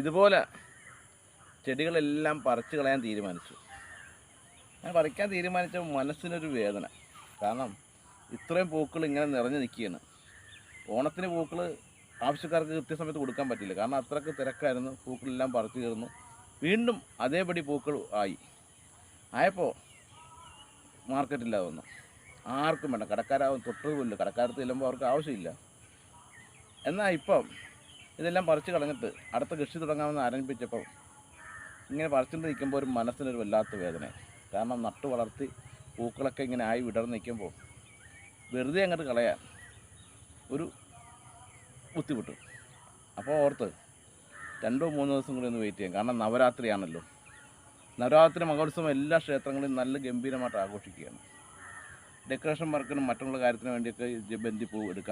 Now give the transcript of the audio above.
ഇതുപോലെ ചെടികളെല്ലാം പറിച്ച് കളയാൻ തീരുമാനിച്ചു. ഞാൻ പറിക്കാൻ തീരുമാനിച്ച മനസ്സിനൊരു വേദന. കാരണം ഇത്രയും പൂക്കൾ ഇങ്ങനെ നിറഞ്ഞു നിൽക്കുകയാണ്. ഓണത്തിന് പൂക്കൾ ആവശ്യക്കാർക്ക് കൃത്യസമയത്ത് കൊടുക്കാൻ പറ്റില്ല. കാരണം അത്രയ്ക്ക് തിരക്കായിരുന്നു. പൂക്കളെല്ലാം പറിച്ചു തീർന്നു. വീണ്ടും അതേപടി പൂക്കൾ ആയപ്പോൾ മാർക്കറ്റില്ലാതെ വന്നു. ആർക്കും വേണ്ട. കടക്കാരാവും തൊട്ടതുമില്ല. കടക്കാരത്ത് ചെല്ലുമ്പോൾ അവർക്ക് ആവശ്യമില്ല. എന്നാൽ ഇപ്പം ഇതെല്ലാം പറിച്ച് കളഞ്ഞിട്ട് അടുത്ത കൃഷി തുടങ്ങാമെന്ന് ആരംഭിച്ചപ്പോൾ ഇങ്ങനെ പറിച്ചുകൊണ്ട് നിൽക്കുമ്പോൾ ഒരു മനസ്സിനൊരു വല്ലാത്ത വേദന. കാരണം നട്ടു വളർത്തി പൂക്കളൊക്കെ ഇങ്ങനെ ആയി വിടർന്ന് നിൽക്കുമ്പോൾ വെറുതെ അങ്ങോട്ട് കളയാൻ ഒരു ബുദ്ധിമുട്ട്. അപ്പോൾ ഓർത്ത് 2-3 ദിവസം കൂടി ഒന്ന് വെയിറ്റ് ചെയ്യാം. കാരണം നവരാത്രിയാണല്ലോ. നവരാത്രി മഹോത്സവം എല്ലാ ക്ഷേത്രങ്ങളിലും നല്ല ഗംഭീരമായിട്ട് ആഘോഷിക്കുകയാണ്. ഡെക്കറേഷൻ വർക്കിനും മറ്റുള്ള കാര്യത്തിനും വേണ്ടിയൊക്കെ ബന്ദിപ്പൂ എടുക്കാം.